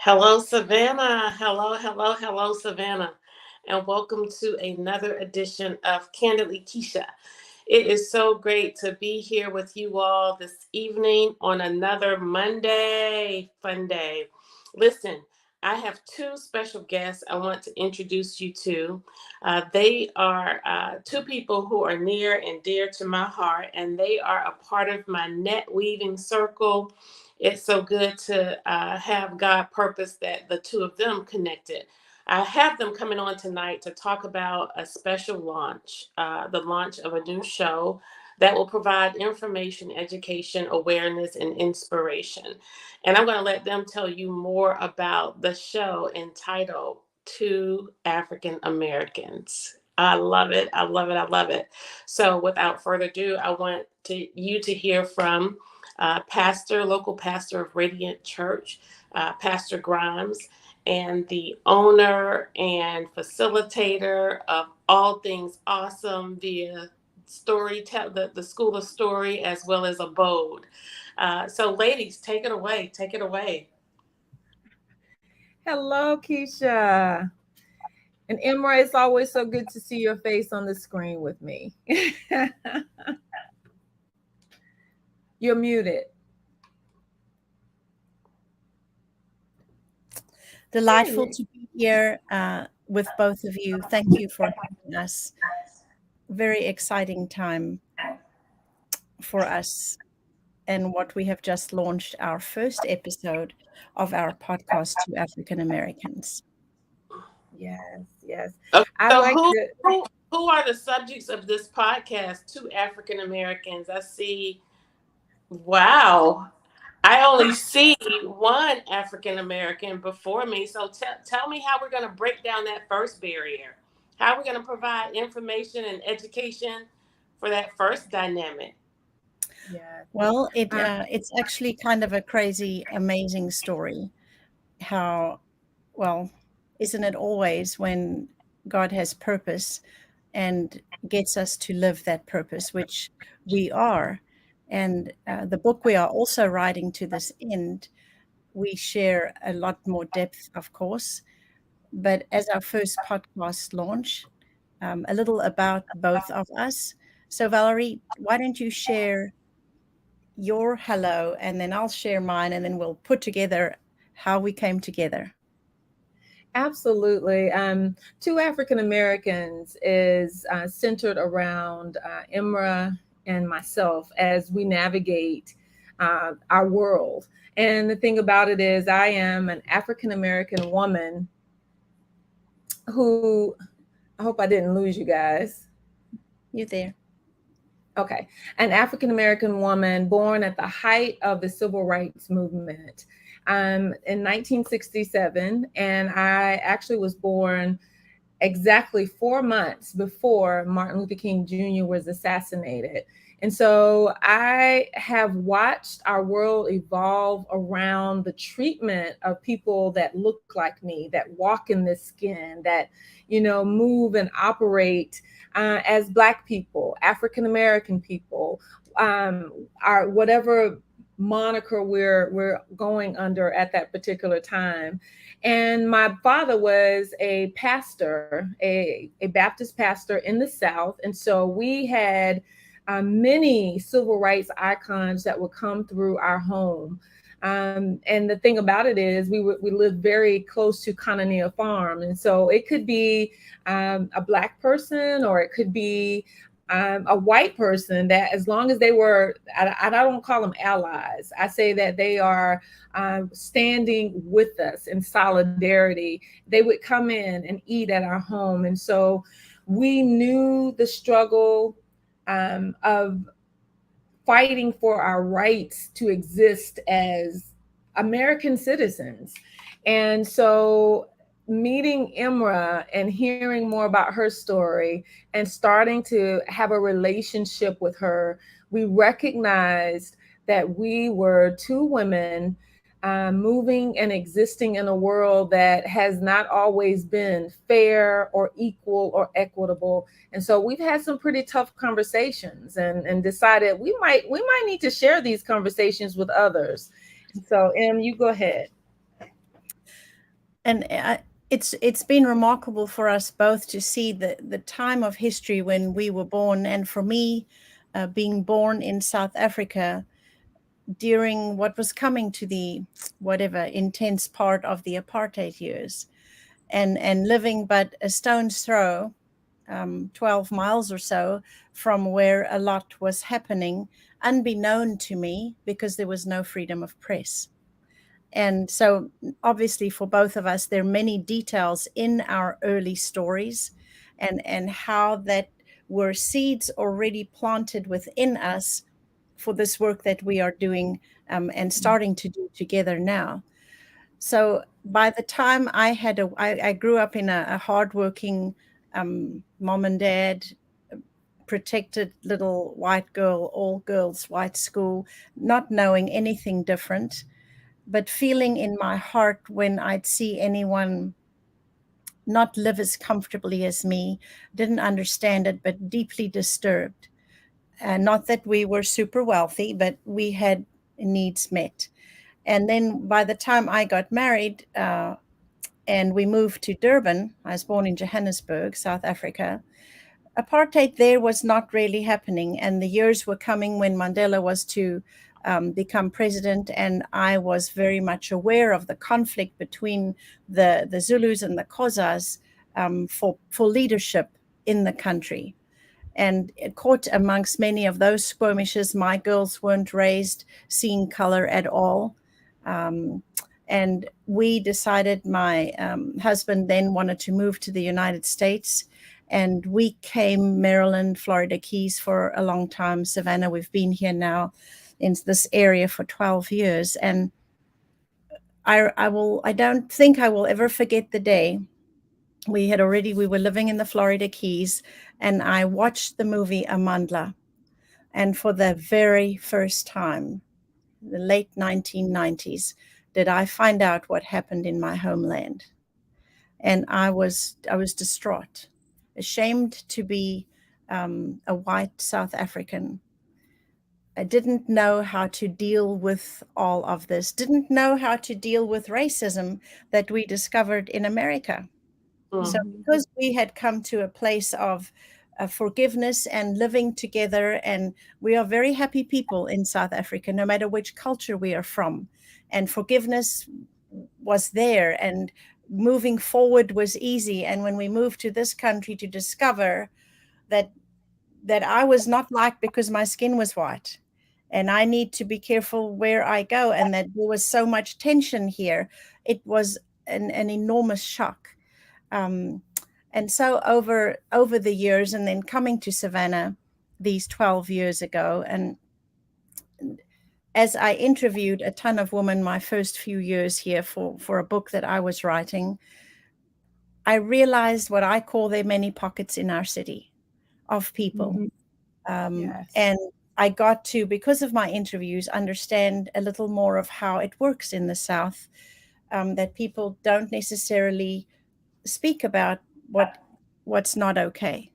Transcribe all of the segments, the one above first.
Hello, Savannah. Hello, Savannah. And welcome to another edition of Kandily Kesha. It is so great to be here with you all this evening on another Monday fun day. Listen, I have two special guests I want to introduce you to. They are two people who are near and dear to my heart, and they are a part of my net weaving circle. It's so good to have God purpose that the two of them connected. I have them coming on tonight to talk about a special launch, the launch of a new show that will provide information, education, awareness, and inspiration. And I'm going to let them tell you more about the show entitled Two African Americans. I love it. I love it. I love it. So without further ado, I want you to hear from local pastor of Radiant Church, Pastor Grimes, and the owner and facilitator of All Things Awesome via the School of Story as well as Abode. So, ladies, take it away. Take it away. Hello, Keisha. And Emra, it's always so good to see your face on the screen with me. You're muted. Delightful to be here with both of you. Thank you for having us. Very exciting time for us, and what we have just launched our first episode of our podcast to African Americans. Yes, yes. Okay, I so like who are the subjects of this podcast to African Americans? I see. Wow. I only see one African American before me. So tell me how we're going to break down that first barrier. How we're going to provide information and education for that first dynamic. Yeah. Well, it's actually kind of a crazy, amazing story. How, well, isn't it always when God has purpose and gets us to live that purpose, which we are. And the book we are also writing to this end, we share a lot more depth, of course. But as our first podcast launch, a little about both of us. So, Valerie, why don't you share your hello, and then I'll share mine, and then we'll put together how we came together. Absolutely. Two African Americans is centered around Imra and myself as we navigate our world. And the thing about it is, I am an African American woman who, I hope I didn't lose you guys. You there? Okay. An African American woman born at the height of the civil rights movement in 1967. And I actually was born exactly 4 months before Martin Luther King Jr. was assassinated. And so I have watched our world evolve around the treatment of people that look like me, that walk in this skin, that, move and operate as Black people, African American people, our whatever moniker we're going under at that particular time. And my father was a pastor, a Baptist pastor in the South. And so we had many civil rights icons that would come through our home. And the thing about it is we lived very close to Kandily Farm. And so it could be a Black person, or it could be a white person, that as long as they were, I don't call them allies. I say that they are standing with us in solidarity. They would come in and eat at our home. And so we knew the struggle of fighting for our rights to exist as American citizens. And so meeting Imra and hearing more about her story and starting to have a relationship with her, we recognized that we were two women moving and existing in a world that has not always been fair or equal or equitable. And so we've had some pretty tough conversations and decided we might need to share these conversations with others. And so, Em, you go ahead. And it's been remarkable for us both to see the time of history when we were born, and for me, being born in South Africa during what was coming to the whatever intense part of the apartheid years, and living but a stone's throw, 12 miles or so from where a lot was happening, unbeknown to me, because there was no freedom of press. And so, obviously, for both of us, there are many details in our early stories, and how that were seeds already planted within us for this work that we are doing, and starting to do together now. So by the time I grew up in a hardworking, mom and dad protected little white girl, all girls white school, not knowing anything different, but feeling in my heart when I'd see anyone not live as comfortably as me, didn't understand it, but deeply disturbed. Not that we were super wealthy, but we had needs met. And then by the time I got married, and we moved to Durban, I was born in Johannesburg, South Africa. Apartheid there was not really happening, and the years were coming when Mandela was to become president, and I was very much aware of the conflict between the Zulus and the Xhosas, for leadership in the country. And caught amongst many of those skirmishes, my girls weren't raised seeing color at all. And we decided, my husband then wanted to move to the United States. And we came Maryland, Florida Keys for a long time. Savannah, we've been here now in this area for 12 years. And I don't think I will ever forget the day we were living in the Florida Keys, and I watched the movie Amandla. And for the very first time, the late 1990s, did I find out what happened in my homeland. And I was distraught, ashamed to be a white South African. I didn't know how to deal with all of this, didn't know how to deal with racism that we discovered in America. So because we had come to a place of forgiveness and living together, and we are very happy people in South Africa, no matter which culture we are from, and forgiveness was there, and moving forward was easy. And when we moved to this country, to discover that I was not liked because my skin was white, and I need to be careful where I go, and that there was so much tension here, it was an enormous shock. And so over the years, and then coming to Savannah these 12 years ago, and as I interviewed a ton of women my first few years here for a book that I was writing, I realized what I call there many pockets in our city of people. Yes. And I got to, because of my interviews, understand a little more of how it works in the South, that people don't necessarily speak about what's not okay.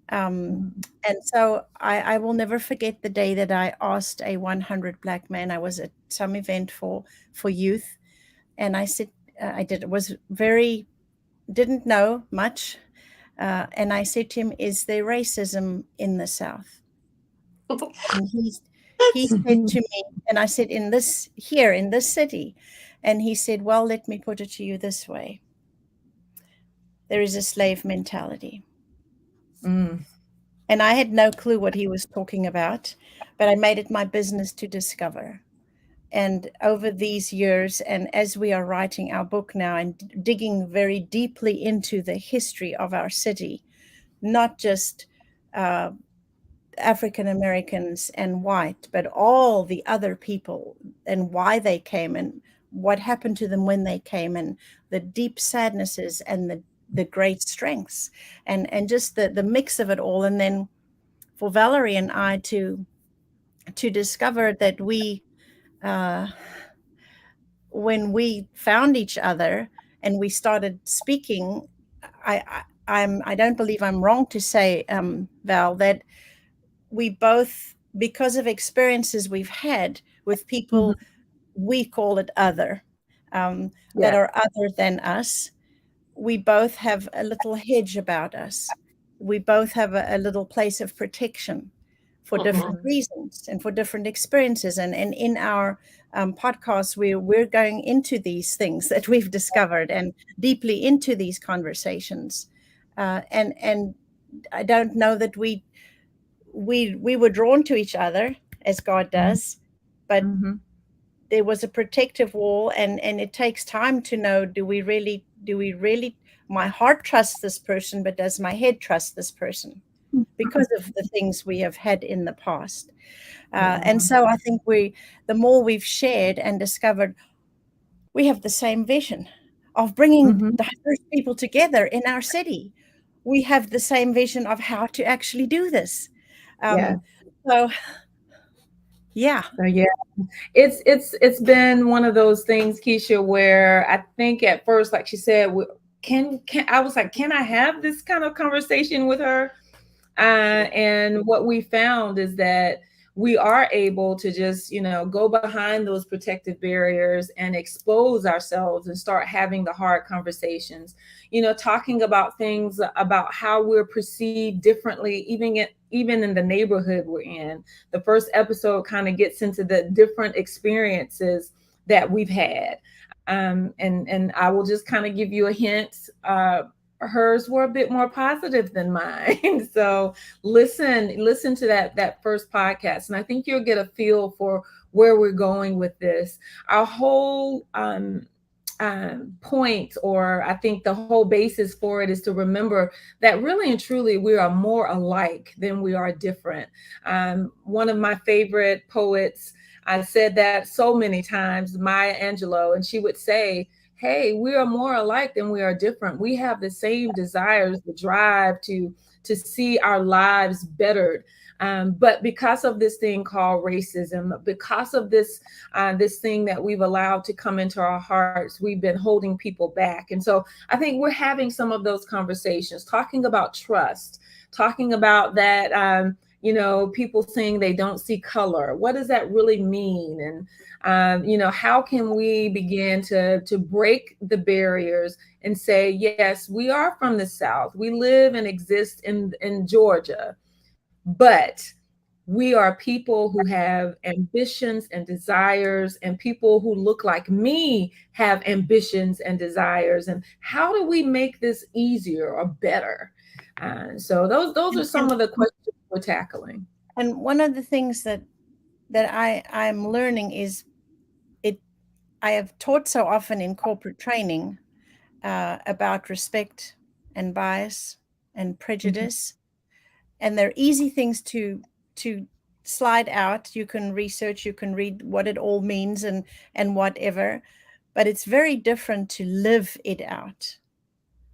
And so I will never forget the day that I asked a 100 Black man. I was at some event for youth, and I said, didn't know much. And I said to him, "Is there racism in the South?" And he said to me, and I said, in this city. And he said, "Well, let me put it to you this way. There is a slave mentality." And I had no clue what he was talking about, but I made it my business to discover. And over these years, and as we are writing our book now and digging very deeply into the history of our city, not just African Americans and white, but all the other people, and why they came, and what happened to them when they came, and the deep sadnesses and the great strengths, and just the mix of it all. And then for Valerie and I to discover that we, when we found each other and we started speaking, I don't believe I'm wrong to say, Val, that we both, because of experiences we've had with people, we call it other. that Yeah. are other than us. We both have a little hedge about us. We both have a little place of protection for Mm-hmm. different reasons and for different experiences. And in our podcast, we're going into these things that we've discovered and deeply into these conversations. And I don't know that we were drawn to each other as God does, but Mm-hmm. there was a protective wall, and it takes time to know, do we really my heart trusts this person, but does my head trust this person, because of the things we have had in the past. And Yeah. so I think the more we've shared and discovered, we have the same vision of bringing Mm-hmm. diverse people together in our city. We have the same vision of how to actually do this. Yeah. um, so yeah. So yeah. It's been one of those things, Keisha, where I think at first, like she said, can I was like, can I have this kind of conversation with her? And what we found is that we are able to just, go behind those protective barriers and expose ourselves and start having the hard conversations, talking about things about how we're perceived differently, even in the neighborhood we're in. The first episode kind of gets into the different experiences that we've had. And I will just kind of give you a hint. Hers were a bit more positive than mine. So listen to that first podcast, and I think you'll get a feel for where we're going with this. Our whole point, or I think the whole basis for it, is to remember that really and truly we are more alike than we are different. One of my favorite poets, I said that so many times, Maya Angelou, and she would say, hey, we are more alike than we are different. We have the same desires, the drive to see our lives bettered. But because of this thing called racism, because of this thing that we've allowed to come into our hearts, we've been holding people back. And so I think we're having some of those conversations, talking about trust, talking about that. People saying they don't see color. What does that really mean? And how can we begin to break the barriers and say, yes, we are from the South. We live and exist in Georgia, but we are people who have ambitions and desires, and people who look like me have ambitions and desires. And how do we make this easier or better? So those are some and, of the questions we're tackling. and one of the things that I'm learning is, it I have taught so often in corporate training about respect and bias and Mhm. prejudice, and they're easy things to slide out. You can research, you can read what it all means, and whatever, but it's very different to live it out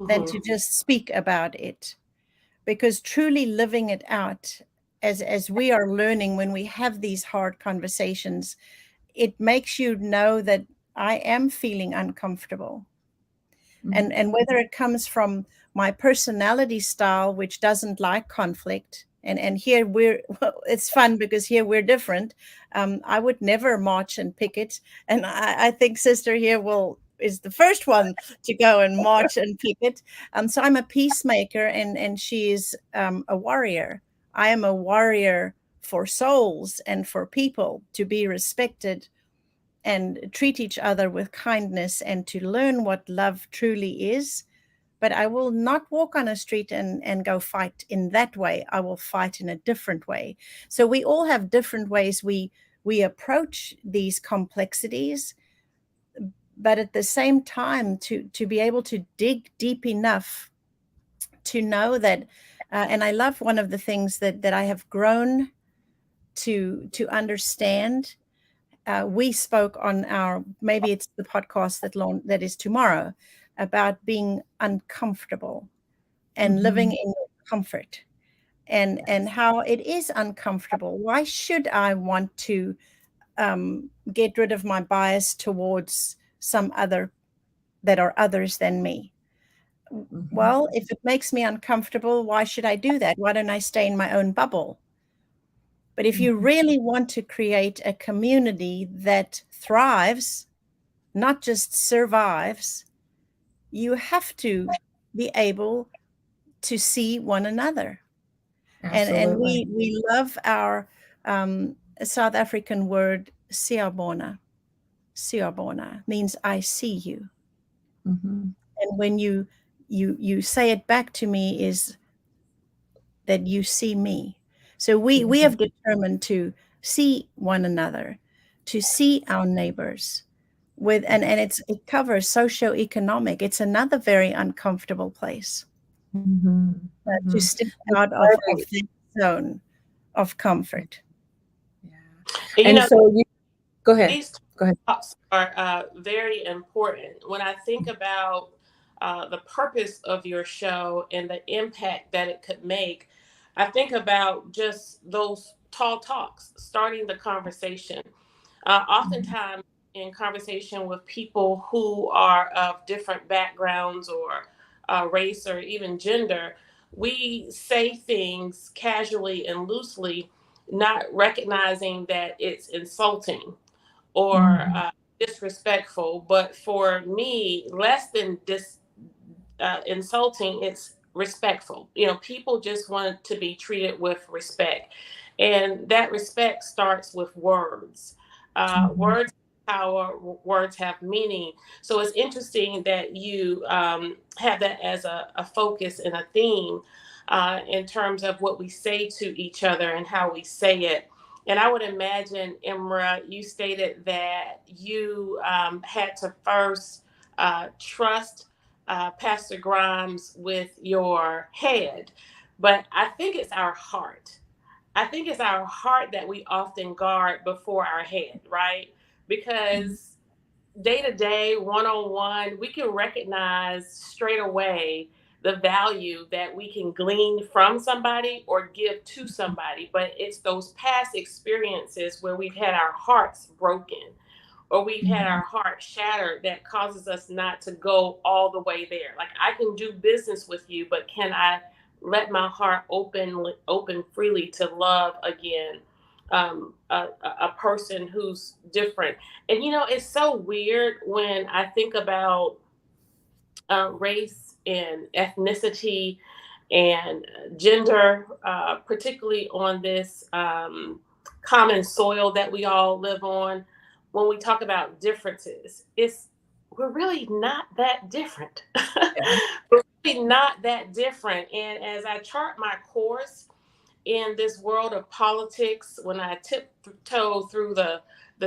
than to Mm-hmm. just speak about it, because truly living it out, as we are learning when we have these hard conversations, it makes you know that I am feeling uncomfortable. and Mhm. and whether it comes from my personality style, which doesn't like conflict, and here we're well, it's fun because here we're different. I would never march and picket, and I think sister here will is the first one to go and march and picket. So I'm a peacemaker, and she is a warrior. I am a warrior for souls and for people to be respected and treat each other with kindness and to learn what love truly is. But I will not walk on a street and go fight in that way. I will fight in a different way. So we all have different ways we approach these complexities, but at the same time, to be able to dig deep enough to know that. And I love one of the things that I have grown to understand. We spoke on our, maybe it's the podcast that is tomorrow, about being uncomfortable and living Mhm. in your comfort, and how it is uncomfortable. Why should I want to get rid of my bias towards some other that are others than me? Mhm. Well, if it makes me uncomfortable, why should I do that? Why don't I stay in my own bubble? But if you Mhm. really want to create a community that thrives, not just survives, you have to be able to see one another. And Absolutely. we love our South African word siyabona. Siyabona means I see you. Mm-hmm. And when you say it back to me is that you see me. So we Mm-hmm. have determined to see one another, to see our neighbors with, and it covers socioeconomic. It's another very uncomfortable place Mm-hmm. to Mm-hmm. step It's out of very, the zone of comfort. yeah. And And so you go ahead. these Go ahead. talks are very important. When I think about the purpose of your show and the impact that it could make, I think about just those tall talks, starting the conversation. Oftentimes, in conversation with people who are of different backgrounds or race or even gender, we say things casually and loosely, not recognizing that it's insulting or Mm-hmm. disrespectful. But for me, less than insulting, it's respectful. You know, people just want to be treated with respect. And that respect starts with words. Mm-hmm. Words have power, words have meaning. So it's interesting that you have that as a focus and a theme in terms of what we say to each other and how we say it. And I would imagine, Imra, you stated that you had to first trust Pastor Grimes with your head, but I think it's our heart. I think it's our heart that we often guard before our head, right? Because day to day, one on one, we can recognize straight away the value that we can glean from somebody or give to somebody. But it's those past experiences where we've had our hearts broken or we've had Mm-hmm. our heart shattered that causes us not to go all the way there. Like I can do business with you, but can I let my heart open freely to love again a person who's different? And you know, it's so weird when I think about race and ethnicity and gender, particularly on this common soil that we all live on. When we talk about differences, we're really not that different. Yeah. We're really not that different. And as I chart my course in this world of politics, when I tiptoe through the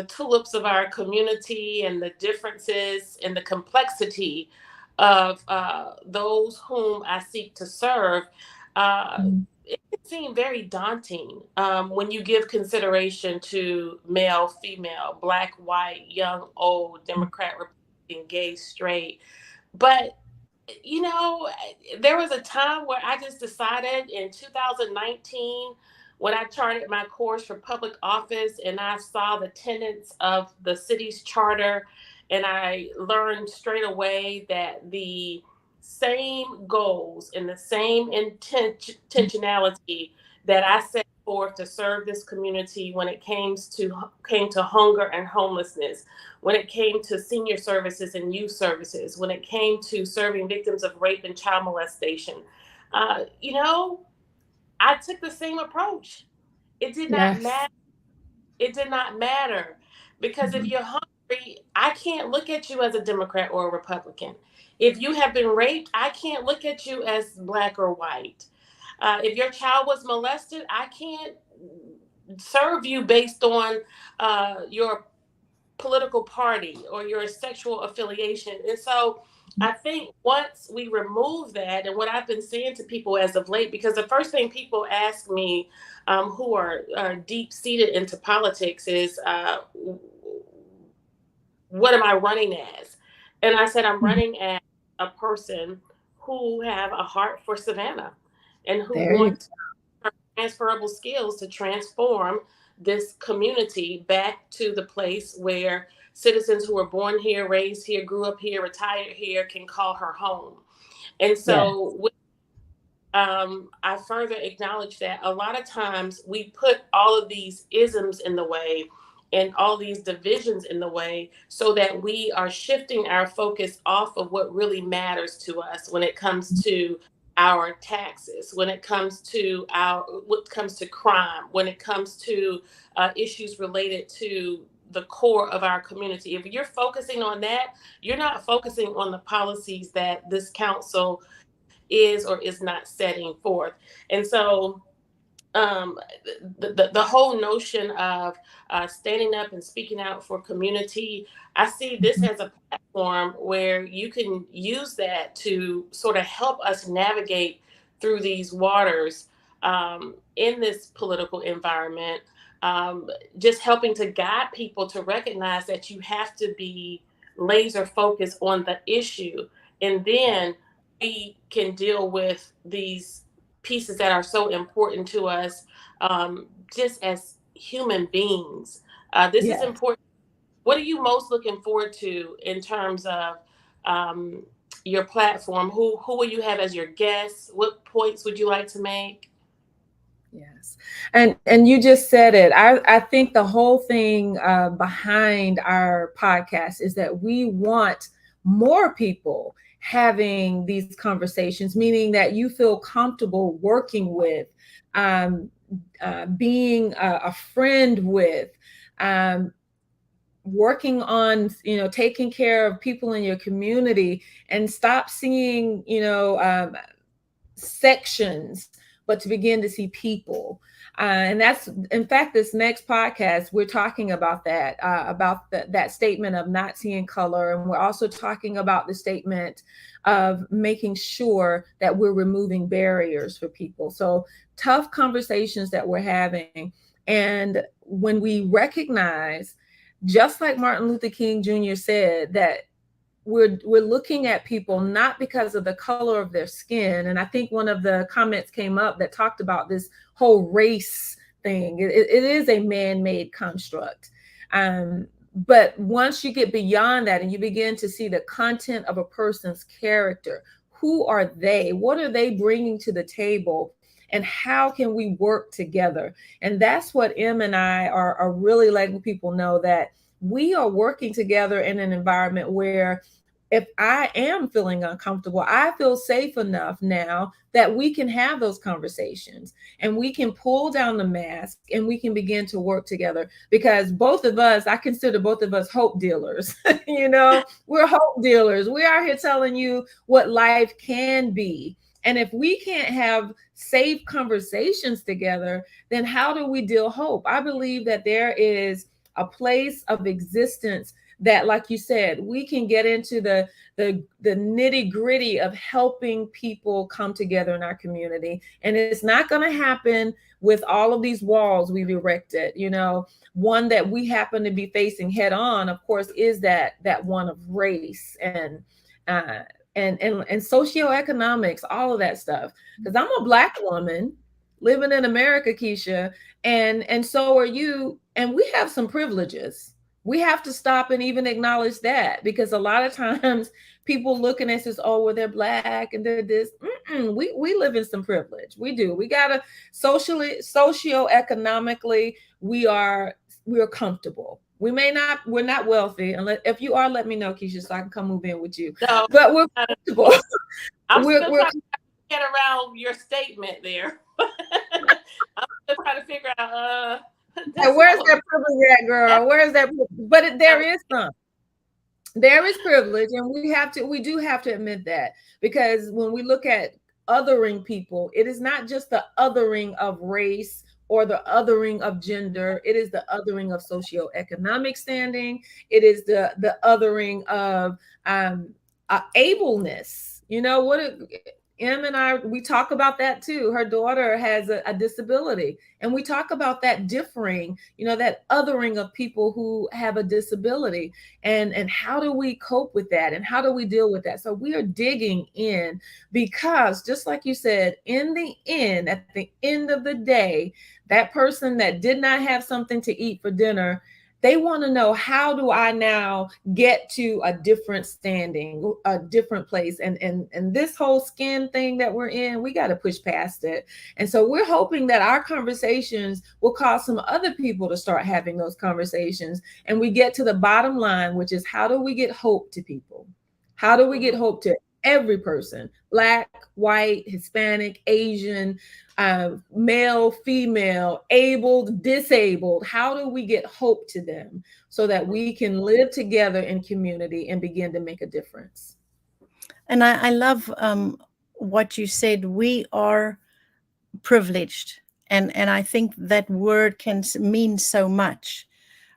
tulips of our community and the differences and the complexity of those whom I seek to serve, uh, Mm-hmm. it can seem very daunting when you give consideration to male, female, black, white, young, old, Democrat, Republican, gay, straight. But you know, there was a time where I just decided in 2019 when I charted my course for public office and I saw the tenets of the city's charter, and I learned straight away that the same goals and the same intentionality that I set forth to serve this community when it came to hunger and homelessness, when it came to senior services and youth services, when it came to serving victims of rape and child molestation. You know, I took the same approach. It did not Yes. matter. It did not matter because if Mm-hmm. you're hungry, I can't look at you as a Democrat or a Republican. If you have been raped, I can't look at you as black or white. If your child was molested, I can't serve you based on your political party or your sexual affiliation. And so I think once we remove that, and what I've been saying to people as of late, because the first thing people ask me who are deep seated into politics is, what am I running as? And I said, I'm Mm-hmm. running as a person who have a heart for Savannah and who There you want transferable skills to transform this community back to the place where citizens who were born here, raised here, grew up here, retired here can call her home. And Yeah. so I further acknowledge that a lot of times we put all of these isms in the way and all these divisions in the way, so that we are shifting our focus off of what really matters to us when it comes to our taxes, when it comes to crime, when it comes to issues related to the core of our community. If you're focusing on that, you're not focusing on the policies that this council is or is not setting forth. And so um, the whole notion of standing up and speaking out for community, I see this as a platform where you can use that to sort of help us navigate through these waters in this political environment, just helping to guide people to recognize that you have to be laser focused on the issue, and then we can deal with these pieces that are so important to us, just as human beings. This is Yeah. important. What are you most looking forward to in terms of um, your platform? Who will you have as your guests? What points would you like to make? Yes. And you just said it. I think the whole thing behind our podcast is that we want more people having these conversations, meaning that you feel comfortable working with, um, being a friend with, um, working on, taking care of people in your community, and stop seeing, sections, but to begin to see people. And that's, in fact, this next podcast, we're talking about that, that statement of not seeing color. And we're also talking about the statement of making sure that we're removing barriers for people. So tough conversations that we're having. And when we recognize, just like Martin Luther King Jr. said, that we're looking at people not because of the color of their skin. And I think one of the comments came up that talked about this whole race thing. It is a man-made construct. But once you get beyond that and you begin to see the content of a person's character, who are they? What are they bringing to the table? And how can we work together? And that's what Em and I are really letting people know, that we are working together in an environment where, if I am feeling uncomfortable, I feel safe enough now that we can have those conversations, and we can pull down the mask, and we can begin to work together, because both of us, I consider both of us hope dealers. We're hope dealers. We are here telling you what life can be. And if we can't have safe conversations together, then how do we deal hope? I believe that there is a place of existence that, like you said, we can get into the nitty gritty of helping people come together in our community. And it's not going to happen with all of these walls we've erected. One that we happen to be facing head on, of course, is that one of race and socioeconomics, all of that stuff. Because I'm a Black woman living in America, Kesha, and so are you. And we have some privileges. We have to stop and even acknowledge that, because a lot of times people looking at us as, oh, well, they're Black and they're this. We live in some privilege. We do. We gotta socioeconomically, we're comfortable. We're not wealthy. Unless, if you are, let me know, Kesha, so I can come move in with you. No, but we're comfortable. I'm still trying to get around your statement there. I'm still trying to figure out. Where's that privilege at, girl? Where's that? But there is some. There is privilege, and we do have to admit that, because when we look at othering people, it is not just the othering of race or the othering of gender. It is the othering of socioeconomic standing. It is the othering of ableness. Em and I, we talk about that too. Her daughter has a disability, and we talk about that differing, that othering of people who have a disability, and how do we cope with that, and how do we deal with that? So we are digging in, because just like you said, in the end, at the end of the day, that person that did not have something to eat for dinner, They want to know, how do I now get to a different standing, a different place? And this whole skin thing that we're in, we got to push past it. And so we're hoping that our conversations will cause some other people to start having those conversations. And we get to the bottom line, which is, how do we get hope to people? How do we get hope to every person? Black, white, Hispanic, Asian, male, female, able, disabled. How do we get hope to them so that we can live together in community and begin to make a difference? And I love what you said. We are privileged, and I think that word can mean so much.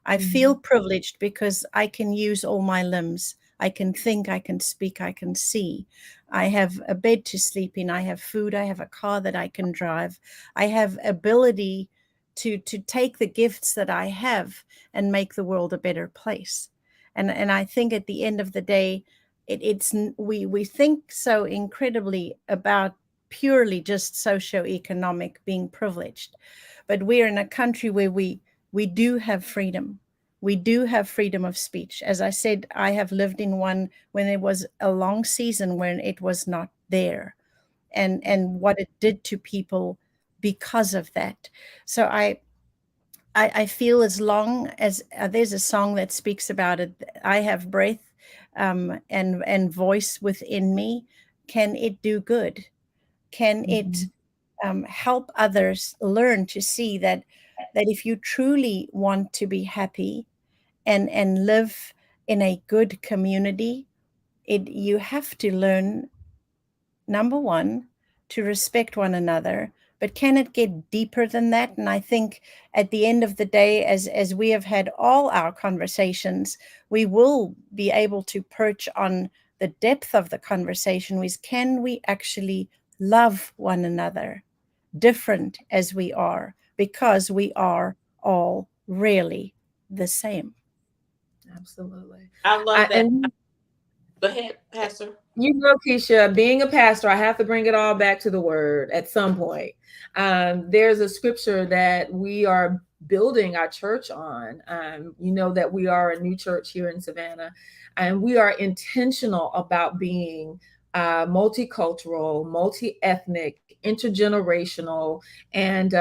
I feel privileged because I can use all my limbs. I can think, I can speak, I can see. I have a bed to sleep in. I have food. I have a car that I can drive. I have ability to take the gifts that I have and make the world a better place. And I think at the end of the day, we think so incredibly about purely just socioeconomic being privileged, but we're in a country where we do have freedom. We do have freedom of speech. As I said, I have lived in one when there was a long season when it was not there, and what it did to people because of that. So I feel, as long as there's a song that speaks about it, I have breath and voice within me. Can it do good? Can it help others learn to see that if you truly want to be happy and live in a good community, you have to learn, number one, to respect one another. But can it get deeper than that? And I think at the end of the day, as we have had all our conversations, we will be able to perch on the depth of the conversation, is, can we actually love one another, different as we are, because we are all really the same. Absolutely. I love that. And Go ahead, Pastor. you know, Kesha, being a pastor, I have to bring it all back to the word at some point. There's a scripture that we are building our church on. You know that we are a new church here in Savannah, and we are intentional about being multicultural, multi-ethnic, intergenerational, and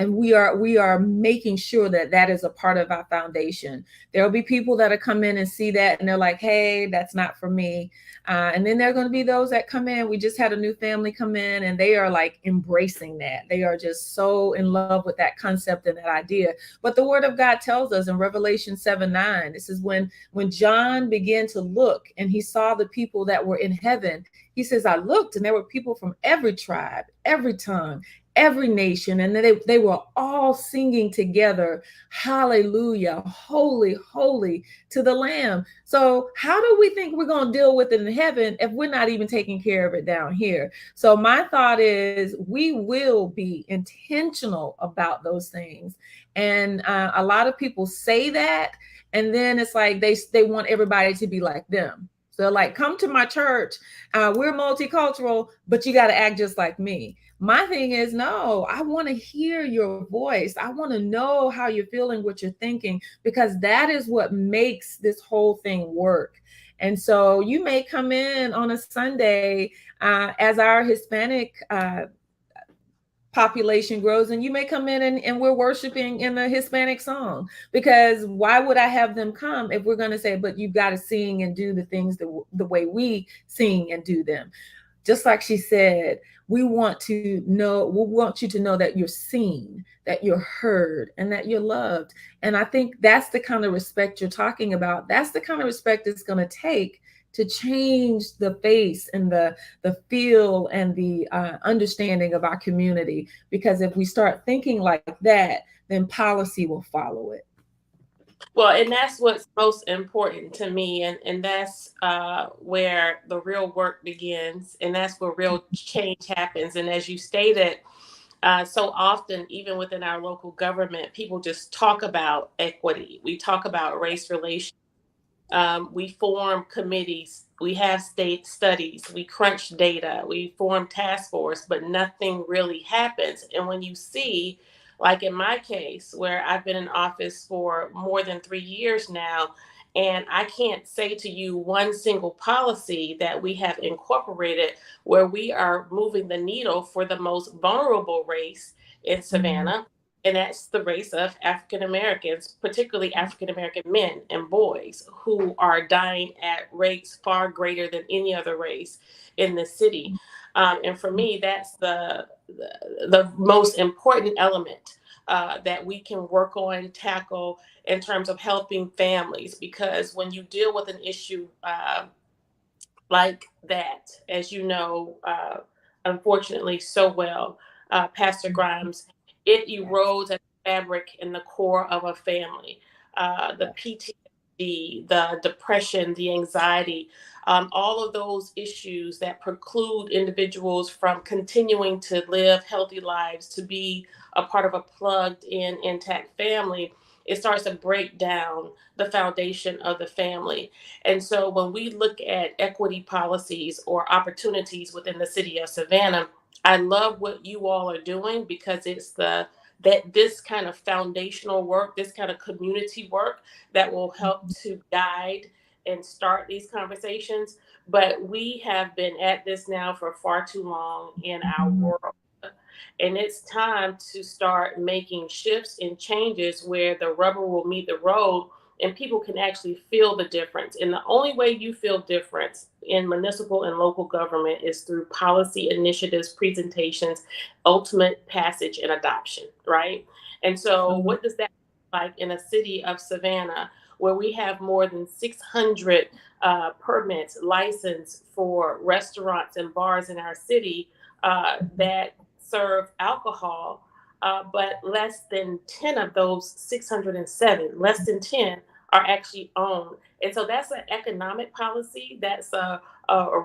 we are making sure that that is a part of our foundation. There will be people that will come in and see that, and they're like, "Hey, that's not for me." And then there are going to be those that come in. We just had a new family come in, and they are like embracing that. They are just so in love with that concept and that idea. But the Word of God tells us in Revelation 7:9, this is when John began to look and he saw the people that were in heaven. He says, I looked, and there were people from every tribe, every tongue, every nation, and they were all singing together, hallelujah, holy, holy to the Lamb. So how do we think we're going to deal with it in heaven if we're not even taking care of it down here? So my thought is, we will be intentional about those things. And a lot of people say that, and then it's like they want everybody to be like them. So like, come to my church. We're multicultural, but you got to act just like me. My thing is, no, I want to hear your voice. I want to know how you're feeling, what you're thinking, because that is what makes this whole thing work. And so you may come in on a Sunday as our Hispanic population grows, and you may come in and we're worshiping in a Hispanic song, because why would I have them come if we're going to say, but you've got to sing and do the things the way we sing and do them? Just like she said, we want you to know that you're seen, that you're heard, and that you're loved. And I think that's the kind of respect you're talking about. That's the kind of respect it's going to take to change the face and the feel and the understanding of our community. Because if we start thinking like that, then policy will follow it. Well, and that's what's most important to me, and that's where the real work begins, and that's where real change happens. And as you stated, so often, even within our local government, people just talk about equity. We talk about race relations. We form committees. We have state studies. We crunch data. We form task force, but nothing really happens. And when you see Like in my case, where I've been in office for more than 3 years now, and I can't say to you one single policy that we have incorporated where we are moving the needle for the most vulnerable race in Mhm. Savannah. And that's the race of African Americans, particularly African American men and boys who are dying at rates far greater than any other race in the city. And for me, that's the most important element that we can work on, tackle in terms of helping families. Because when you deal with an issue like that, as you know, unfortunately, so well, Pastor Grimes, it Yes. erodes at the fabric in the core of a family. The Yes. PTSD, the depression, the anxiety, all of those issues that preclude individuals from continuing to live healthy lives, to be a part of a plugged in, intact family. It starts to break down the foundation of the family. And so when we look at equity policies or opportunities within the city of Savannah, I love what you all are doing, because it's that this kind of foundational work, this kind of community work that will help Mhm. to guide and start these conversations. But we have been at this now for far too long in our Mhm. world. And it's time to start making shifts and changes where the rubber will meet the road and people can actually feel the difference. And the only way you feel difference in municipal and local government is through policy initiatives, presentations, ultimate passage, and adoption, right? And so, Absolutely. what does that look like in a city of Savannah where we have more than 600 permits, license for restaurants and bars in our city Mhm. that serve alcohol, but less than 10 of those 607, less than 10 are actually owned. And so that's an economic policy, that's a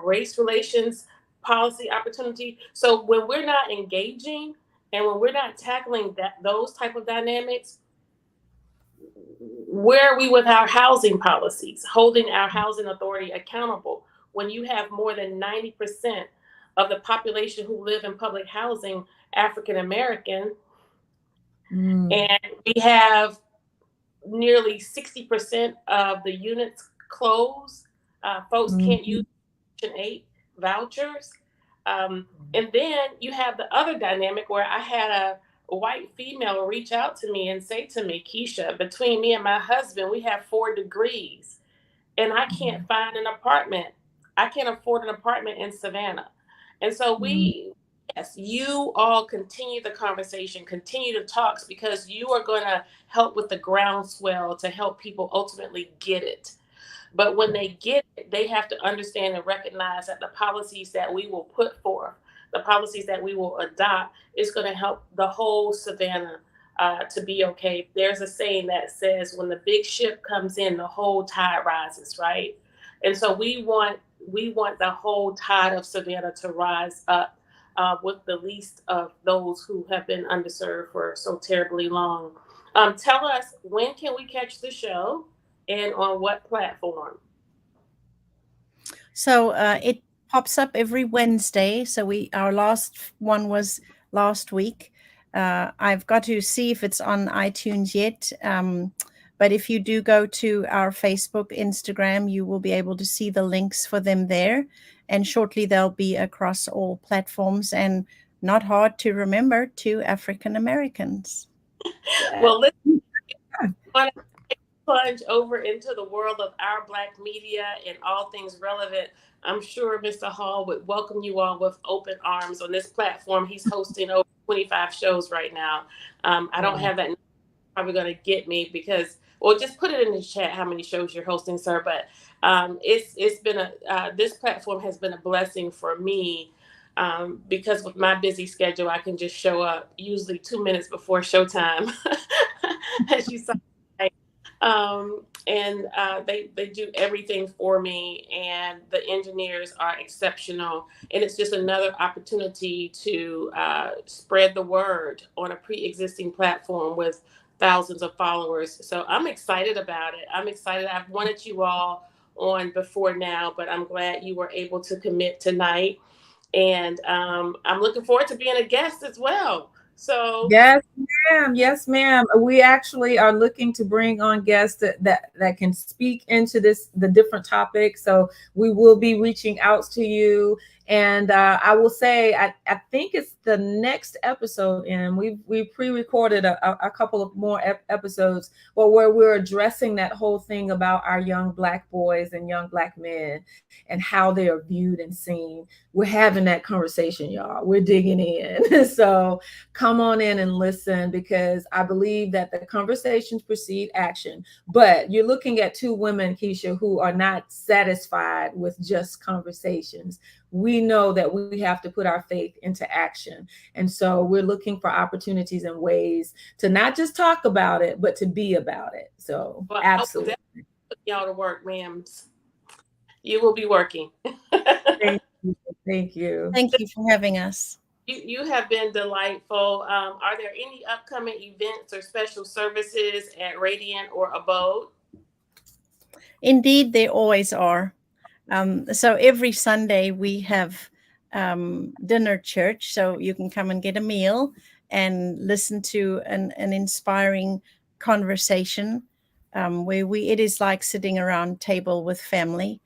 race relations policy opportunity. So when we're not engaging and when we're not tackling those type of dynamics, where are we with our housing policies, holding our housing authority accountable when you have more than 90% of the population who live in public housing African American, Mm. and we have nearly 60% of the units closed. Folks can't use Mhm. Section 8 vouchers. And then you have the other dynamic where I had a white female reach out to me and say to me, Keisha, between me and my husband, we have 4 degrees and I can't Mhm. find an apartment. I can't afford an apartment in Savannah. And so Mm. yes, you all continue the conversation, continue the talks, because you are going to help with the groundswell to help people ultimately get it. But when they get it, they have to understand and recognize that the policies that we will put forth, the policies that we will adopt, is going to help the whole Savannah to be okay. There's a saying that says, "When the big ship comes in, the whole tide rises." Right, and so we want the whole tide of Savannah to rise up with the least of those who have been underserved for so terribly long. Tell us, when can we catch the show and on what platform? So it pops up every Wednesday. So our last one was last week. I've got to see if it's on iTunes yet. But if you do go to our Facebook, Instagram, you will be able to see the links for them there. And shortly they'll be across all platforms, and not hard to remember, to African Americans. Yeah. Well, let's plunge over into the world of our Black media and all things relevant. I'm sure Mr. Hall would welcome you all with open arms on this platform. He's hosting over 25 shows right now. I don't Wow. have that. Probably going to get me because, well, just put it in the chat how many shows you're hosting, sir. But it's been this platform has been a blessing for me, because with my busy schedule, I can just show up usually 2 minutes before showtime, as you saw. And they do everything for me, and the engineers are exceptional. And it's just another opportunity to spread the word on a pre-existing platform with thousands of followers. So I'm excited about it. I'm excited. I've wanted you all on before now, but I'm glad you were able to commit tonight. And I'm looking forward to being a guest as well. So, Yes, ma'am. Yes, ma'am. We actually are looking to bring on guests that can speak into the different topics. So we will be reaching out to you. And I will say, I think it's the next episode, and we pre-recorded a couple of more episodes, but where we're addressing that whole thing about our young Black boys and young Black men and how they are viewed and seen. We're having that conversation, y'all. We're digging in. So come on in and listen, because I believe that the conversations precede action. But you're looking at two women, Kesha, who are not satisfied with just conversations. We know that we have to put our faith into action. And so we're looking for opportunities and ways to not just talk about it, but to be about it. So well, I will absolutely. definitely put y'all to work, ma'ams. You will be working. Thank you. Thank you. Thank you for having us. You have been delightful. Are there any upcoming events or special services at Radiant or Abode? Indeed, they always are. So every Sunday we have dinner church, so you can come and get a meal and listen to an inspiring conversation where it is like sitting around table with family.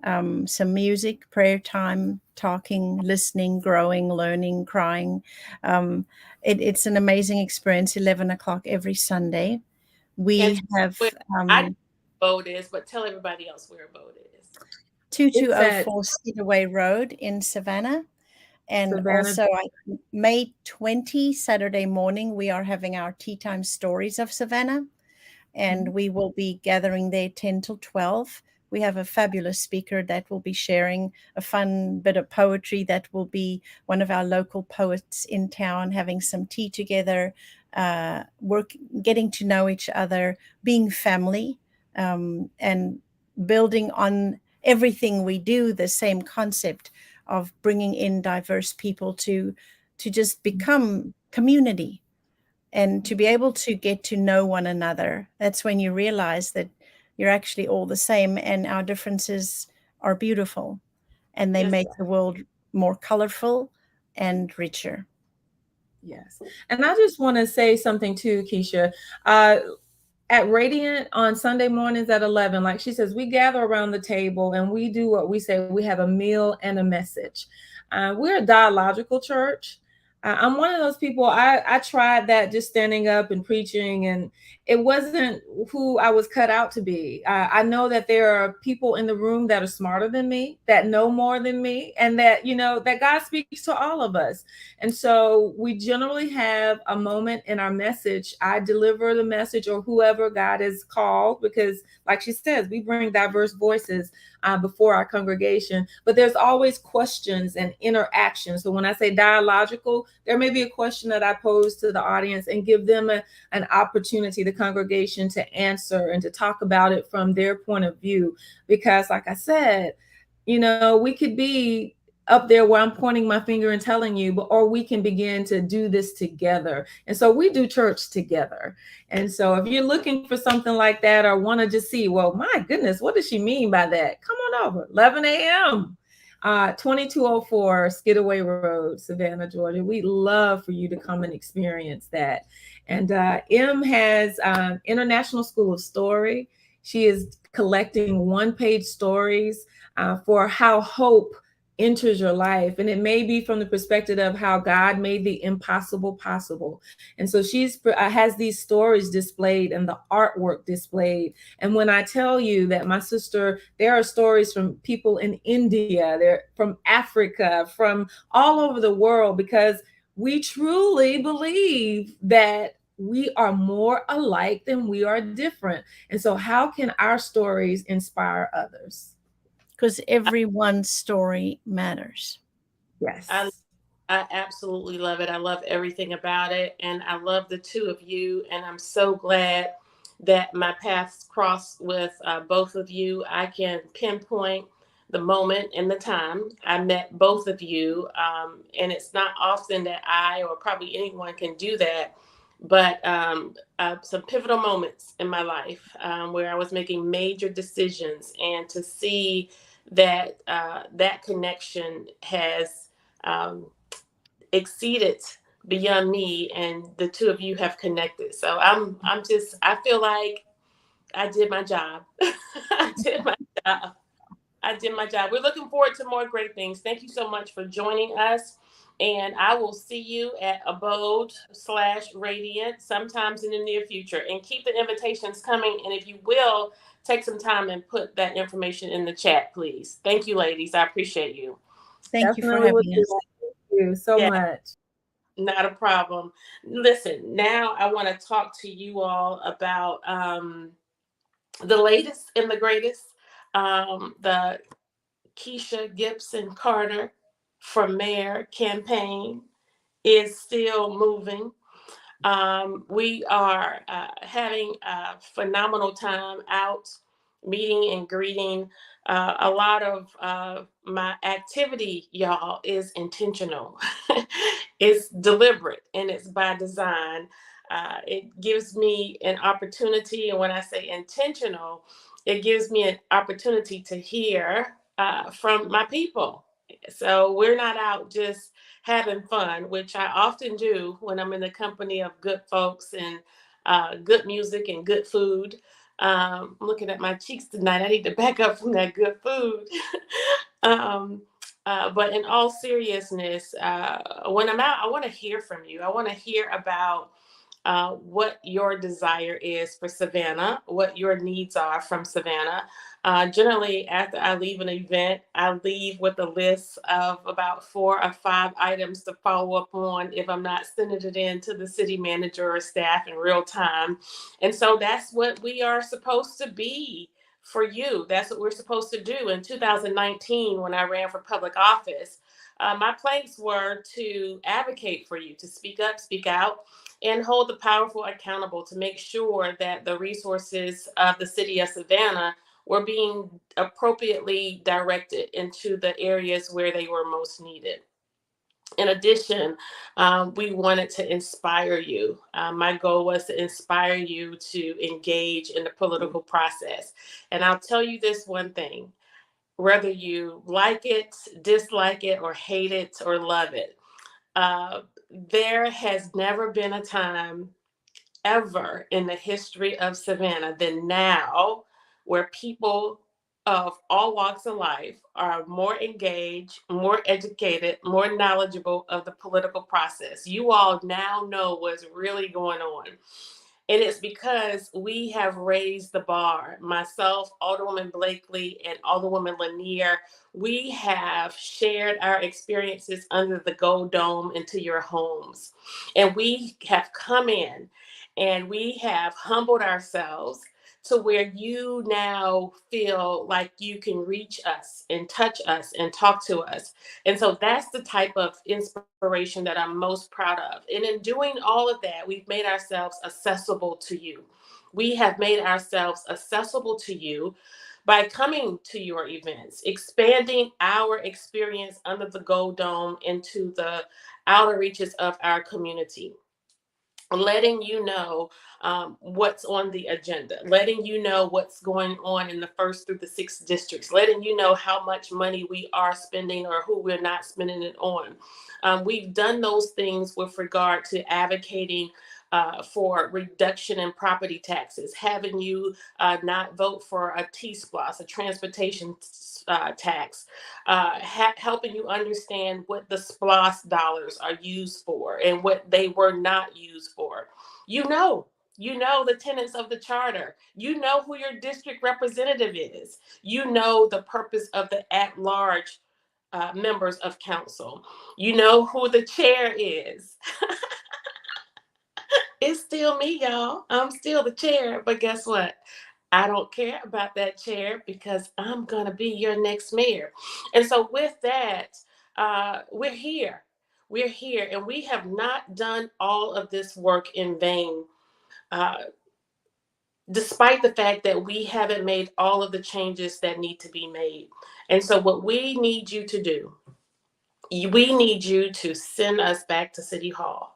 Some music, prayer time, talking, listening, growing, learning, crying. Um, it's an amazing experience. 11 o'clock every Sunday. And We have where I know where Abode is, but tell everybody else where Abode is. It's at 2204 Cedarway Road in Savannah. And Savannah. also, May 20, Saturday morning, we are having our Tea Time Stories of Savannah, and we will be gathering there 10 till 12. We have a fabulous speaker that will be sharing a fun bit of poetry. That will be one of our local poets in town, having some tea together, getting to know each other, being family, and building on everything we do, the same concept of bringing in diverse people to just become community and to be able to get to know one another. That's when you realize that you're actually all the same, and our differences are beautiful, and they Yes. make the world more colorful and richer. Yes. And I just want to say something too, Kesha. At Radiant on Sunday mornings at 11, like she says, we gather around the table and we do what we say, we have a meal and a message. We're a dialogical church. I'm one of those people, I tried that just standing up and preaching, and it wasn't who I was cut out to be. I know that there are people in the room that are smarter than me, that know more than me, and that, that God speaks to all of us. And so we generally have a moment in our message. I deliver the message, or whoever God has called, because like she says, we bring diverse voices before our congregation, but there's always questions and interaction. So when I say dialogical, there may be a question that I pose to the audience and give them an opportunity, the congregation, to answer and to talk about it from their point of view. Because like I said, we could be up there where I'm pointing my finger and telling you, or we can begin to do this together. And so we do church together. And so if you're looking for something like that, or want to just see, well, my goodness, what does she mean by that? Come on over, 11 a.m. 2204 Skidaway Road, Savannah, Georgia. We'd love for you to come and experience that. And M has International School of Story. She is collecting one-page stories for how hope enters your life. And it may be from the perspective of how God made the impossible possible. And so she's has these stories displayed and the artwork displayed. And when I tell you that my sister, there are stories from people in India, they're from Africa, from all over the world, because we truly believe that we are more alike than we are different. And so how can our stories inspire others? Because everyone's story matters. I Yes. I absolutely love it. I love everything about it. And I love the two of you. And I'm so glad that my paths crossed with both of you. I can pinpoint the moment and the time I met both of you. And it's not often that I, or probably anyone, can do that. But some pivotal moments in my life where I was making major decisions, and to see that that connection has um, exceeded beyond me, and the two of you have connected. So I feel like I did my job. I did my job. I did my job. We're looking forward to more great things. Thank you so much for joining us. And I will see you at Abode/Radiant sometimes in the near future. And keep the invitations coming. And if you will, take some time and put that information in the chat, please. Thank you, ladies. I appreciate you. Thank you for Definitely will having do us. that. Thank you so Yeah, much. not a problem. Listen, now I want to talk to you all about the latest and the greatest. The Keisha Gibson Carter for mayor campaign is still moving. We are having a phenomenal time out meeting and greeting. A lot of my activity, y'all, is intentional. It's deliberate and it's by design. It gives me an opportunity, and when I say intentional, it gives me an opportunity to hear from my people. So we're not out just having fun, which I often do when I'm in the company of good folks and good music and good food. I'm looking at my cheeks tonight. I need to back up from that good food. um, but in all seriousness, when I'm out, I want to hear from you. I want to hear about what your desire is for Savannah, what your needs are from Savannah. Generally, after I leave an event, I leave with a list of about 4 or 5 items to follow up on if I'm not sending it in to the city manager or staff in real time. And so that's what we are supposed to be for you. That's what we're supposed to do. In 2019, when I ran for public office, my planks were to advocate for you, to speak up, speak out, and hold the powerful accountable to make sure that the resources of the city of Savannah were being appropriately directed into the areas where they were most needed. In addition, we wanted to inspire you. My goal was to inspire you to engage in the political process. And I'll tell you this one thing, whether you like it, dislike it, or hate it, or love it, uh, there has never been a time ever in the history of Savannah than now where people of all walks of life are more engaged, more educated, more knowledgeable of the political process. You all now know what's really going on. And it's because we have raised the bar. Myself, Alderwoman Blakely, and Alderwoman Lanier, we have shared our experiences under the Gold Dome into your homes. And we have come in and we have humbled ourselves to where you now feel like you can reach us and touch us and talk to us. And so that's the type of inspiration that I'm most proud of. And in doing all of that, we've made ourselves accessible to you. We have made ourselves accessible to you by coming to your events, expanding our experience under the Gold Dome into the outer reaches of our community, letting you know what's on the agenda, letting you know what's going on in the first through the sixth districts, letting you know how much money we are spending or who we're not spending it on. We've done those things with regard to advocating for reduction in property taxes, having you not vote for a T-SPLOS, a transportation tax, helping you understand what the SPLOS dollars are used for and what they were not used for. You know the tenets of the charter. You know who your district representative is. You know the purpose of the at-large members of council. You know who the chair is. It's still me, y'all. I'm still the chair, but guess what? I don't care about that chair because I'm going to be your next mayor. And so, with that, we're here. We're here, and we have not done all of this work in vain, uh, despite the fact that we haven't made all of the changes that need to be made. And so, what we need you to do, we need you to send us back to City Hall.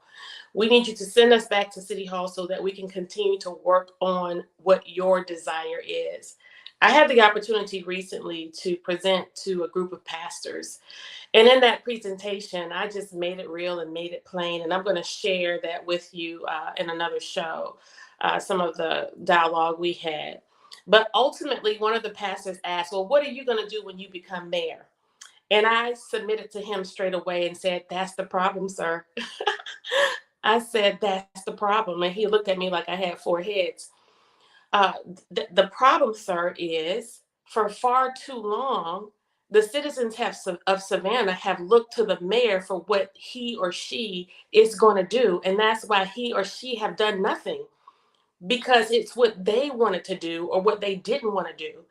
We need you to send us back to City Hall so that we can continue to work on what your desire is. I had the opportunity recently to present to a group of pastors. And in that presentation, I just made it real and made it plain. And I'm going to share that with you in another show, some of the dialogue we had. But ultimately, one of the pastors asked, well, what are you going to do when you become mayor? And I submitted to him straight away and said, that's the problem, sir. I said, that's the problem. And he looked at me like I had four heads. Uh, the problem, sir, is for far too long, the citizens of Savannah have looked to the mayor for what he or she is going to do. And that's why he or she have done nothing, because it's what they wanted to do or what they didn't want to do.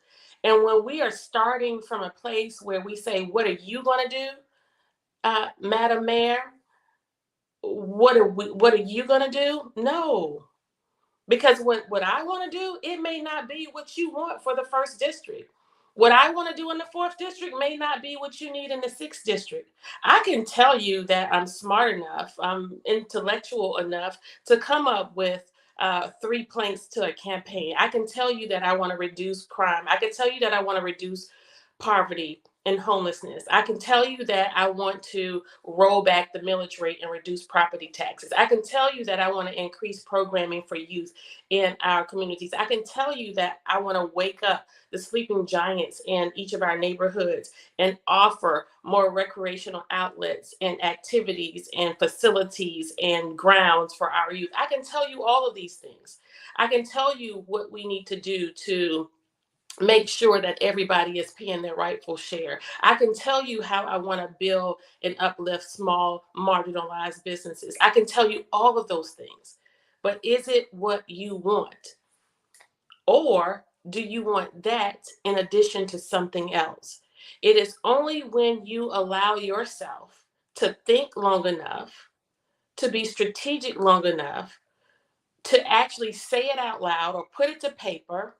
And when we are starting from a place where we say, what are you going to do, Madam Mayor? What are you going to do? No. Because what I want to do, it may not be what you want for the first district. What I want to do in the fourth district may not be what you need in the sixth district. I can tell you that I'm smart enough, I'm intellectual enough to come up with 3 planks to a campaign. I can tell you that I want to reduce crime. I can tell you that I want to reduce poverty and homelessness. I can tell you that I want to roll back the millage rate and reduce property taxes. I can tell you that I want to increase programming for youth in our communities. I can tell you that I want to wake up the sleeping giants in each of our neighborhoods and offer more recreational outlets and activities and facilities and grounds for our youth. I can tell you all of these things. I can tell you what we need to do to make sure that everybody is paying their rightful share. I can tell you how I want to build and uplift small marginalized businesses. I can tell you all of those things. But is it what you want? Or do you want that in addition to something else? It is only when you allow yourself to think long enough, to be strategic long enough, to actually say it out loud or put it to paper.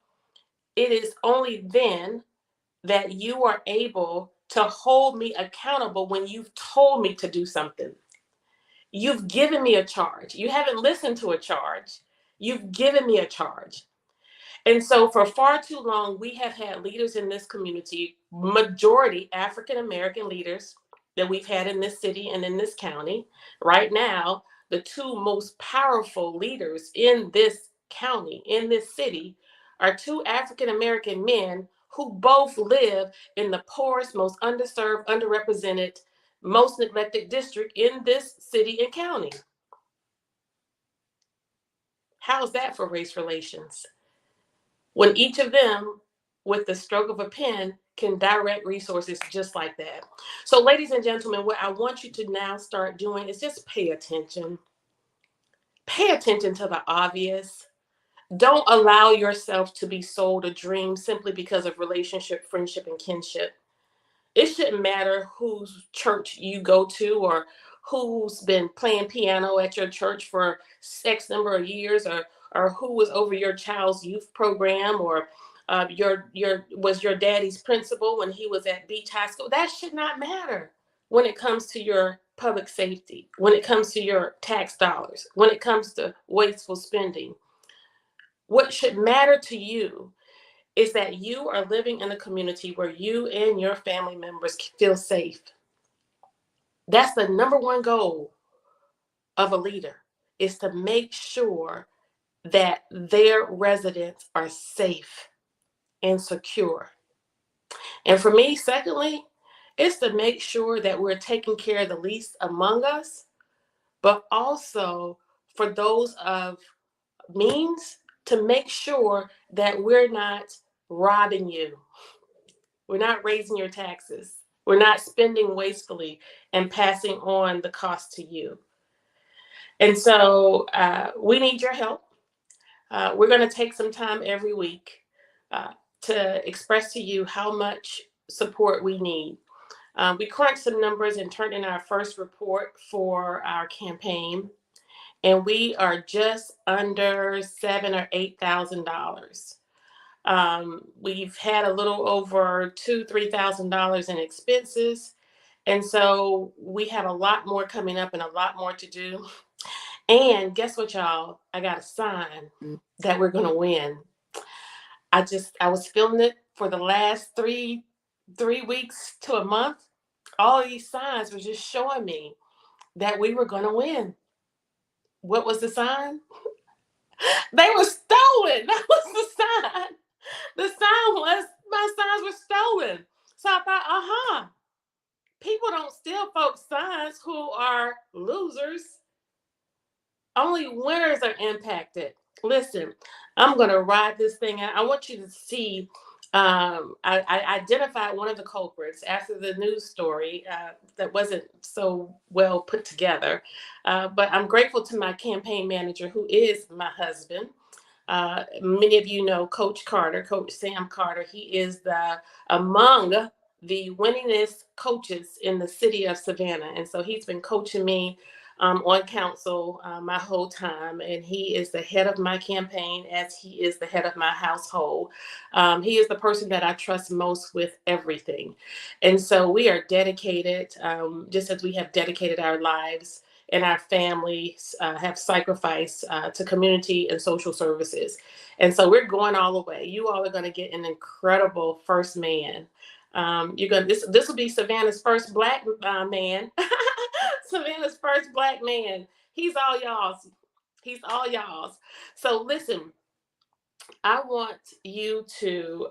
It is only then that you are able to hold me accountable when you've told me to do something. You've given me a charge. You haven't listened to a charge. You've given me a charge. And so for far too long, we have had leaders in this community, majority African American leaders that we've had in this city and in this county. Right now, the two most powerful leaders in this county, in this city, are two African American men who both live in the poorest, most underserved, underrepresented, most neglected district in this city and county. How's that for race relations? When each of them, with the stroke of a pen, can direct resources just like that. So, ladies and gentlemen, what I want you to now start doing is just pay attention. Pay attention to the obvious. Don't allow yourself to be sold a dream simply because of relationship, friendship, and kinship. It shouldn't matter whose church you go to or who's been playing piano at your church for X number of years, or who was over your child's youth program, or your daddy's principal when he was at Beach High School. That should not matter when it comes to your public safety, when it comes to your tax dollars, when it comes to wasteful spending. What should matter to you is that you are living in a community where you and your family members feel safe. That's the number one goal of a leader, is to make sure that their residents are safe and secure. And for me, secondly, it's to make sure that we're taking care of the least among us, but also for those of means, to make sure that we're not robbing you. We're not raising your taxes. We're not spending wastefully and passing on the cost to you. And so we need your help. We're going to take some time every week to express to you how much support we need. We crunched some numbers and turned in our first report for our campaign, and we are just under $7,000 or $8,000. We've had a little over $2,000-3,000 in expenses, and so we have a lot more coming up and a lot more to do. And guess what, y'all? I got a sign that we're going to win. I was feeling it for the last three weeks to a month. All of these signs were just showing me that we were going to win. What was the sign? They were stolen. That was the sign. The sign was my signs were stolen. So I thought, people don't steal folks' signs who are losers. Only winners are impacted. Listen, I'm going to ride this thing out. I want you to see. I identified one of the culprits after the news story that wasn't so well put together. But I'm grateful to my campaign manager, who is my husband. Many of you know Coach Carter, Coach Sam Carter. He is among the winningest coaches in the city of Savannah. And so he's been coaching me on council my whole time. And he is the head of my campaign as he is the head of my household. He is the person that I trust most with everything. And so we are dedicated, just as we have dedicated our lives and our families have sacrificed to community and social services. And so we're going all the way. You all are going to get an incredible first man. You're going to this will be Savannah's first Black man. Savannah's first Black man. He's all y'all's. He's all y'all's. So listen, I want you to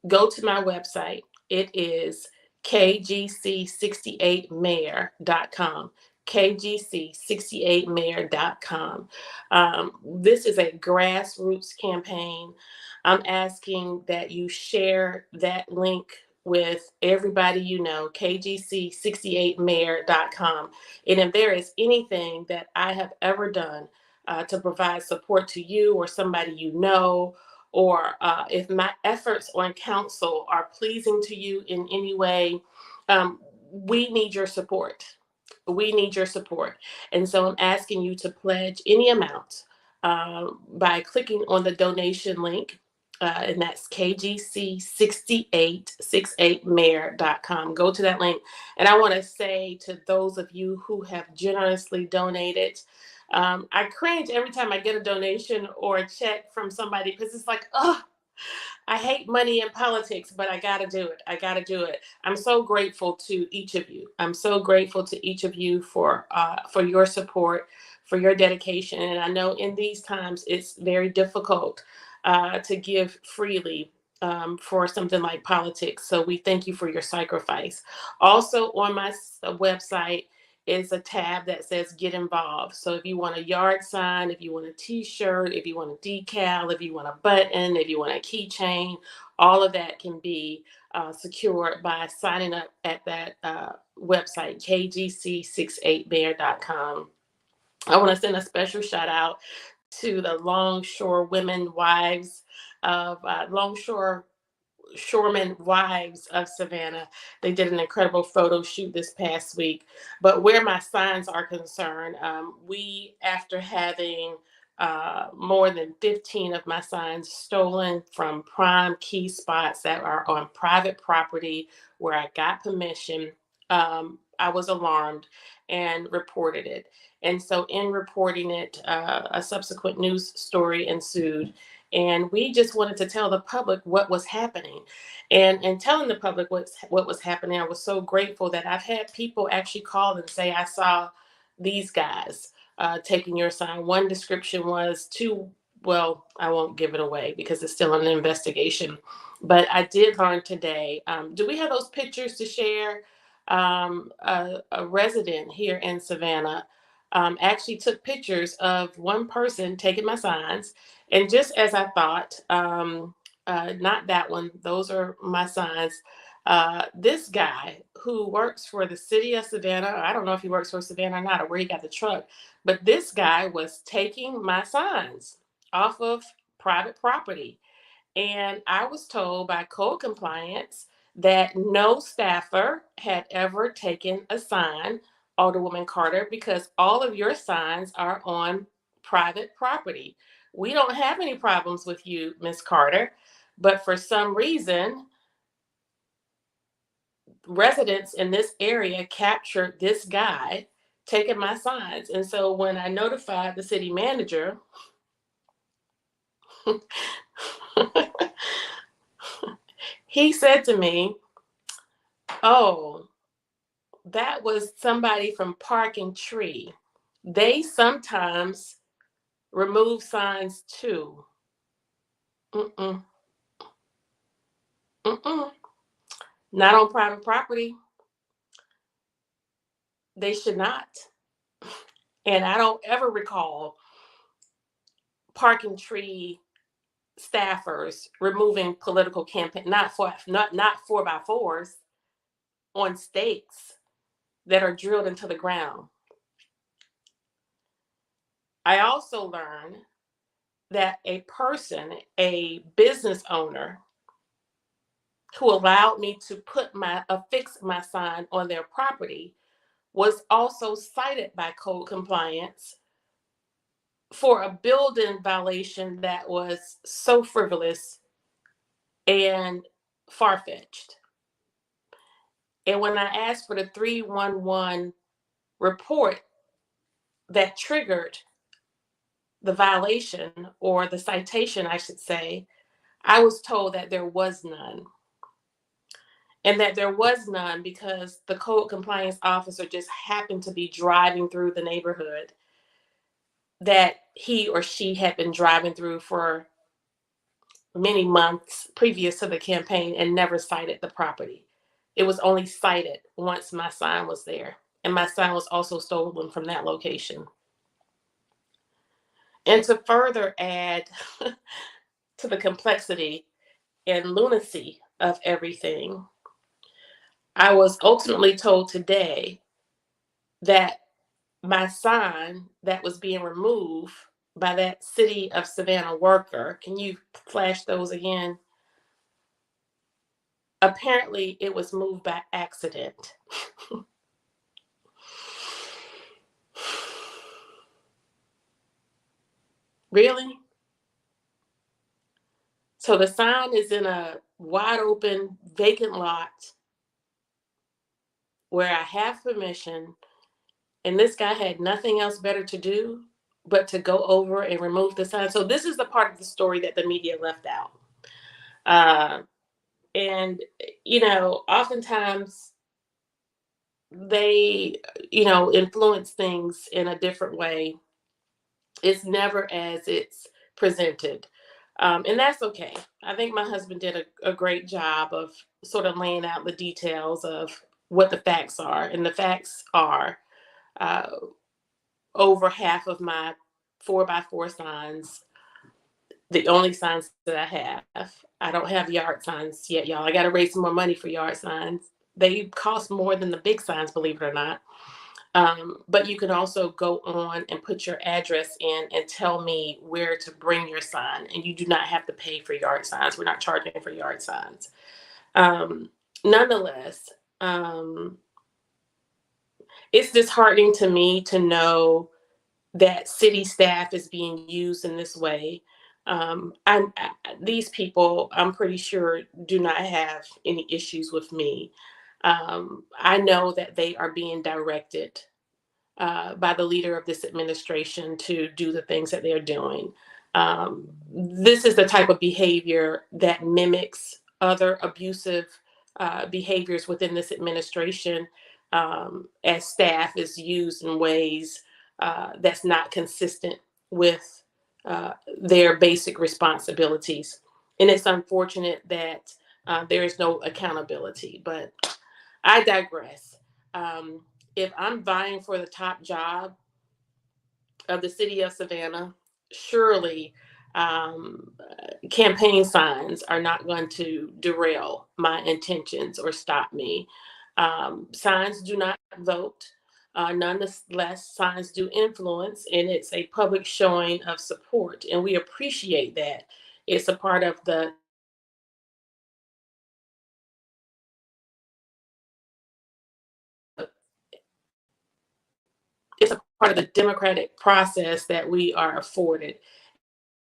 go to my website. It is kgc68mayor.com. kgc68mayor.com. This is a grassroots campaign. I'm asking that you share that link with everybody you know, kgc68mayor.com. And if there is anything that I have ever done to provide support to you or somebody you know, or if my efforts on council are pleasing to you in any way, we need your support. We need your support. And so I'm asking you to pledge any amount by clicking on the donation link. And that's kgc68mayor.com. Go to that link. And I want to say to those of you who have generously donated, I cringe every time I get a donation or a check from somebody because it's like, oh, I hate money in politics, but I got to do it. I got to do it. I'm so grateful to each of you. I'm so grateful to each of you for your support, for your dedication. And I know in these times it's very difficult to give freely for something like politics. So we thank you for your sacrifice. Also on my website is a tab that says get involved. So if you want a yard sign, if you want a t-shirt, if you want a decal, if you want a button, if you want a keychain, all of that can be secured by signing up at that website, kgc68mayor.com. I want to send a special shout out to the Longshore Women Wives of Shoreman Wives of Savannah. They did an incredible photo shoot this past week. But where my signs are concerned, we, after having more than 15 of my signs stolen from prime key spots that are on private property where I got permission, I was alarmed and reported it. And so in reporting it, a subsequent news story ensued. And we just wanted to tell the public what was happening. And telling the public what was happening, I was so grateful that I've had people actually call and say, I saw these guys taking your sign. One description was too, well, I won't give it away because it's still an investigation. But I did learn today. Do we have those pictures to share? A resident here in Savannah actually took pictures of one person taking my signs. And just as I thought, not that one, those are my signs. This guy who works for the city of Savannah, I don't know if he works for Savannah or not, or where he got the truck, but this guy was taking my signs off of private property. And I was told by code compliance that no staffer had ever taken a sign, Alderwoman Carter, because all of your signs are on private property. We don't have any problems with you, Miss Carter, but for some reason, residents in this area captured this guy taking my signs. And so when I notified the city manager, He said to me, "Oh, that was somebody from Park and Tree. They sometimes remove signs too." Mm-mm, mm-mm. Not on private property. They should not. And I don't ever recall Park and Tree staffers removing political campaign, not 4x4s on stakes that are drilled into the ground. I also learned that a business owner who allowed me to affix my sign on their property was also cited by code compliance for a building violation that was so frivolous and far-fetched. And when I asked for the 311 report that triggered the violation, or the citation, I should say, I was told that there was none. And that there was none because the code compliance officer just happened to be driving through the neighborhood that he or she had been driving through for many months previous to the campaign and never cited the property. It was only cited once my sign was there. And my sign was also stolen from that location. And to further add to the complexity and lunacy of everything, I was ultimately told today that my sign that was being removed by that city of Savannah worker, can you flash those again? Apparently, it was moved by accident. Really? So the sign is in a wide open, vacant lot where I have permission, and this guy had nothing else better to do but to go over and remove the sign. So this is the part of the story that the media left out. Uh, and, oftentimes they, influence things in a different way. It's never as it's presented. And that's okay. I think my husband did a great job of sort of laying out the details of what the facts are. And the facts are, uh, over half of my 4x4 signs, the only signs that I have. I don't have yard signs yet, y'all. I got to raise some more money for yard signs. They cost more than the big signs, believe it or not. But you can also go on and put your address in and tell me where to bring your sign. And you do not have to pay for yard signs. We're not charging for yard signs. Nonetheless, it's disheartening to me to know that city staff is being used in this way. These people, I'm pretty sure, do not have any issues with me. I know that they are being directed by the leader of this administration to do the things that they're doing. This is the type of behavior that mimics other abusive behaviors within this administration, as staff is used in ways that's not consistent with their basic responsibilities. And it's unfortunate that there is no accountability, but I digress. Um, if I'm vying for the top job of the city of Savannah, surely um, campaign signs are not going to derail my intentions or stop me. Signs do not vote. Nonetheless, signs do influence, and it's a public showing of support, and we appreciate that. It's a part of the it's a part of the democratic process that we are afforded.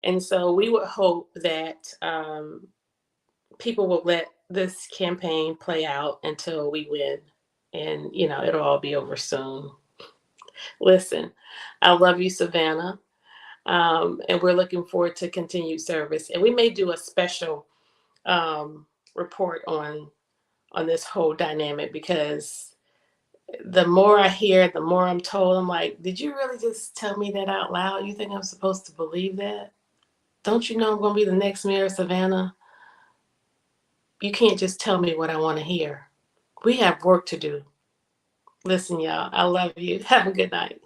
And so we would hope that people will let this campaign play out until we win. And, it'll all be over soon. Listen, I love you, Savannah. And we're looking forward to continued service. And we may do a special report on this whole dynamic, because the more I hear, the more I'm told, I'm like, did you really just tell me that out loud? You think I'm supposed to believe that? Don't you know I'm going to be the next mayor of Savannah? You can't just tell me what I want to hear. We have work to do. Listen, y'all, I love you. Have a good night.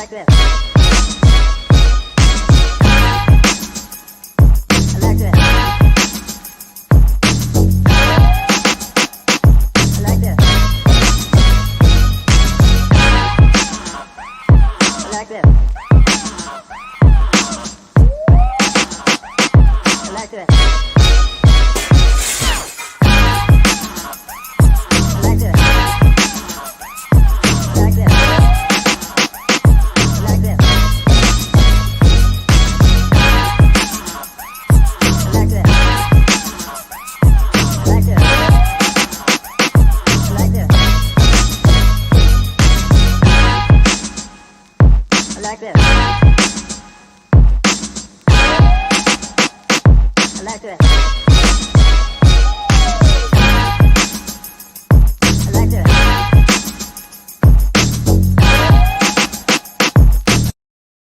I like that.